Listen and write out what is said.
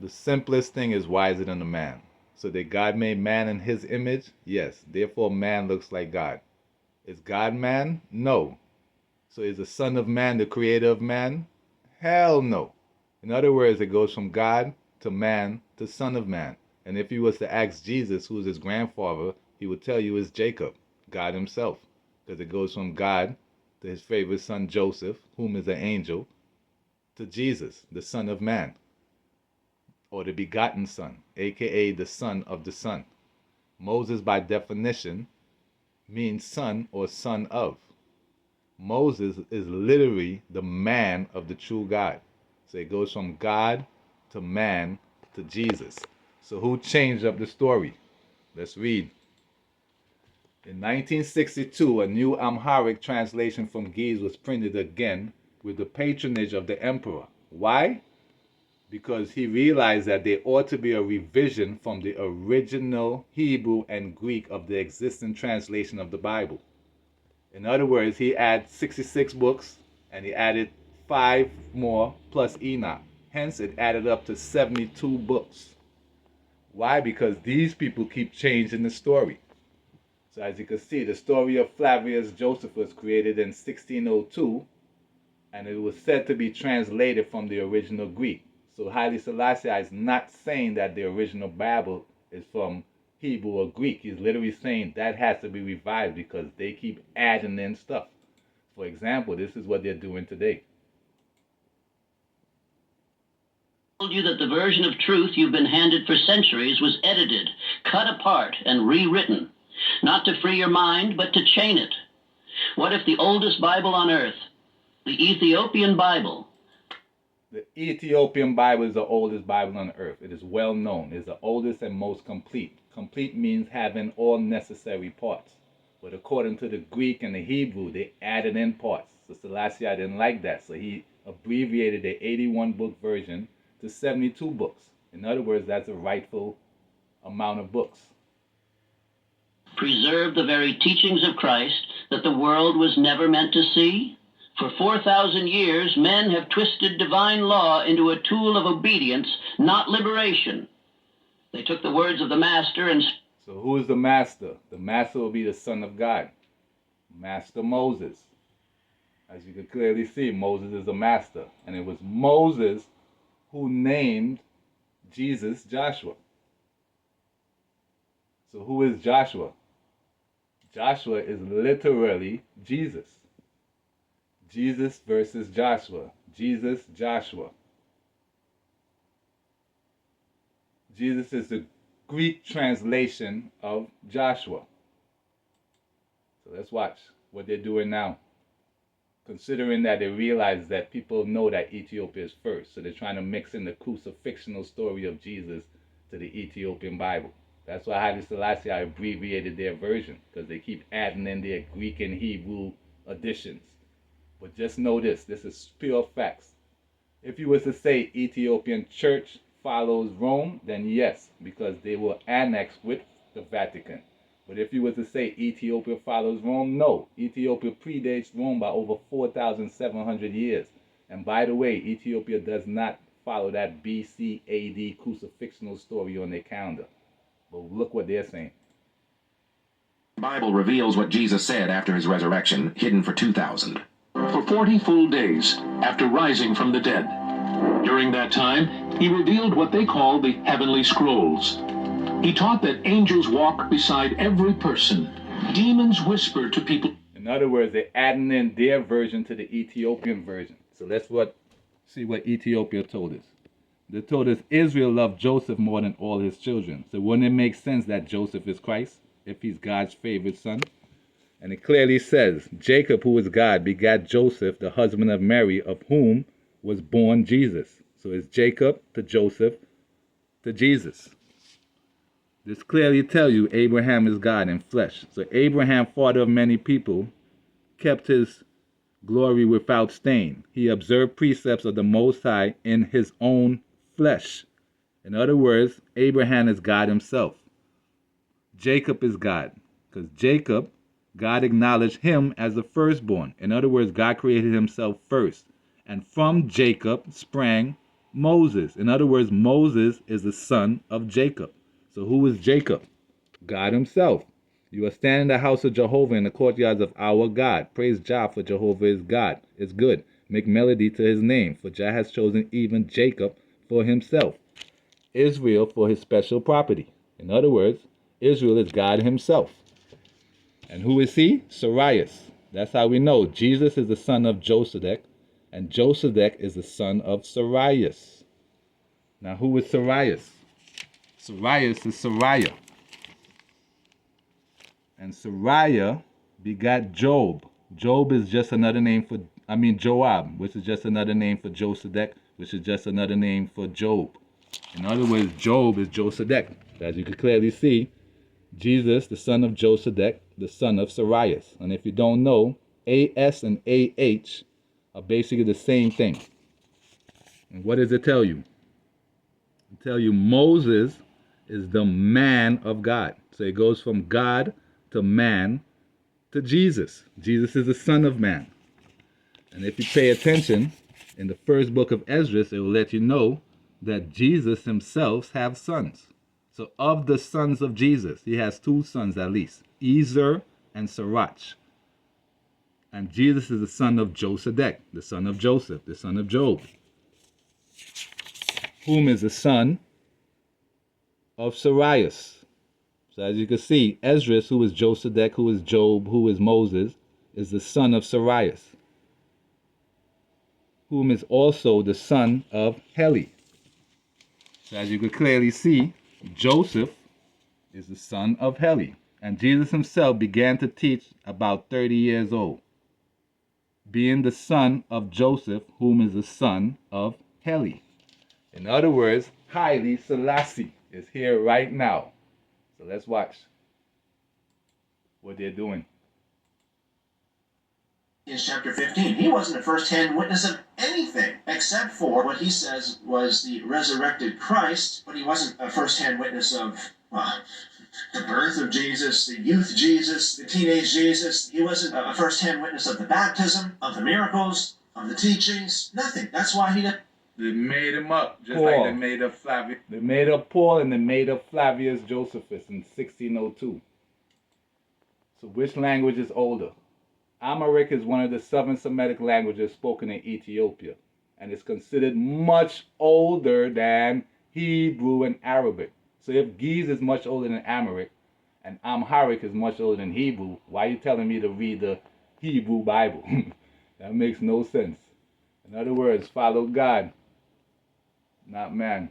The simplest thing is wiser than a man. So that God made man in his image? Yes. Therefore, man looks like God. Is God man? No. So is the Son of Man the creator of man? Hell no. In other words, it goes from God to man to Son of Man. And if you was to ask Jesus, who's his grandfather, he would tell you it's Jacob, God himself. Because it goes from God to his favorite son Joseph, whom is an angel, to Jesus, the Son of Man, or the begotten Son, aka the Son of the Son. Moses, by definition, means son or son of. Moses is literally the man of the true God. So it goes from God to man to Jesus. So who changed up the story? Let's read. In 1962, a new Amharic translation from Ge'ez was printed again with the patronage of the emperor. Why? Because he realized that there ought to be a revision from the original Hebrew and Greek of the existing translation of the Bible. In other words, he added 66 books and he added 5 more plus Enoch. Hence, it added up to 72 books. Why? Because these people keep changing the story. So as you can see, the story of Flavius Josephus was created in 1602, and it was said to be translated from the original Greek. So Haile Selassie is not saying that the original Bible is from Hebrew or Greek. He's literally saying that has to be revised because they keep adding in stuff. For example, this is what they're doing today. Told you that the version of truth you've been handed for centuries was edited, cut apart, and rewritten, not to free your mind, but to chain it. What if the oldest Bible on earth, the Ethiopian Bible? The Ethiopian Bible is the oldest Bible on earth. It is well known. It is the oldest and most complete. Complete means having all necessary parts. But according to the Greek and the Hebrew, they added in parts. So Selassie didn't like that. So he abbreviated the 81 book version to 72 books. In other words, that's a rightful amount of books. Preserve the very teachings of Christ that the world was never meant to see? For 4,000 years, men have twisted divine law into a tool of obedience, not liberation. They took the words of the Master and... So who is the Master? The Master will be the Son of God, Master Moses. As you can clearly see, Moses is the Master. And it was Moses who named Jesus Joshua. So who is Joshua? Joshua is literally Jesus. Jesus versus Joshua. Jesus, Joshua. Jesus is the Greek translation of Joshua. So let's watch what they're doing now. Considering that they realize that people know that Ethiopia is first. So they're trying to mix in the crucifixional story of Jesus to the Ethiopian Bible. That's why Haile Selassie abbreviated their version, because they keep adding in their Greek and Hebrew additions. But just know this is pure facts. If you was to say Ethiopian church follows Rome, then yes, because they were annexed with the Vatican. But if you were to say Ethiopia follows Rome, no. Ethiopia predates Rome by over 4,700 years. And by the way, Ethiopia does not follow that BC AD crucifixional story on their calendar. But look what they're saying. The Bible reveals what Jesus said after his resurrection, hidden for 2,000. For 40 full days after rising from the dead. During that time, he revealed what they call the heavenly scrolls. He taught that angels walk beside every person. Demons whisper to people. In other words, they're adding in their version to the Ethiopian version. So let's see what Ethiopia told us. They told us Israel loved Joseph more than all his children. So wouldn't it make sense that Joseph is Christ, if he's God's favorite son? And it clearly says, Jacob, who is God, begat Joseph, the husband of Mary, of whom was born Jesus. So it's Jacob to Joseph to Jesus. This clearly tells you Abraham is God in flesh. So Abraham, father of many people, kept his glory without stain. He observed precepts of the Most High in his own flesh. In other words, Abraham is God himself. Jacob is God, because Jacob, God acknowledged him as the firstborn. In other words, God created himself first. And from Jacob sprang Moses. In other words, Moses is the son of Jacob. So who is Jacob? God himself. You are standing in the house of Jehovah in the courtyards of our God. Praise Jah, for Jehovah is God. It's good. Make melody to his name, for Jah has chosen even Jacob for himself, Israel for his special property. In other words, Israel is God himself. And who is he? Sarius. That's how we know Jesus is the son of Josedek, and Josedek is the son of Sarius. Now, who is Sarius? Sarius is Sariah. And Sariah begat Job. Job is just another name for, Joab, which is just another name for Josedek, which is just another name for Job. In other words, Job is Josedek. As you can clearly see, Jesus, the son of Josedek, the son of Sarius. And if you don't know, AS and AH are basically the same thing. And what does it tell you? It tells you Moses is the man of God. So it goes from God to man to Jesus. Jesus is the son of man. And if you pay attention, in the first book of Esdras, it will let you know that Jesus himself have sons. So of the sons of Jesus, he has two sons at least, Ezer and Sirach. And Jesus is the son of Josedek, the son of Joseph, the son of Job, whom is the son of Sarius. So as you can see, Esdras, who is Josedek, who is Job, who is Moses, is the son of Sarius, whom is also the son of Heli. So as you can clearly see, Joseph is the son of Heli. And Jesus himself began to teach about 30 years old, being the son of Joseph, whom is the son of Heli. In other words, Haile Selassie is here right now. So let's watch what they're doing. In chapter 15, he wasn't a first-hand witness of anything except for what he says was the resurrected Christ, but he wasn't a first-hand witness of, well, the birth of Jesus, the youth Jesus, the teenage Jesus. He wasn't a first-hand witness of the baptism, of the miracles, of the teachings, nothing. That's why he didn't. They made him up, just Paul. Like they made up Flavius. They made up Paul and they made up Flavius Josephus in 1602. So which language is older? Amharic is one of the Southern Semitic languages spoken in Ethiopia, and is considered much older than Hebrew and Arabic. So if Ge'ez is much older than Amharic, and Amharic is much older than Hebrew, why are you telling me to read the Hebrew Bible? That makes no sense. In other words, follow God, not man.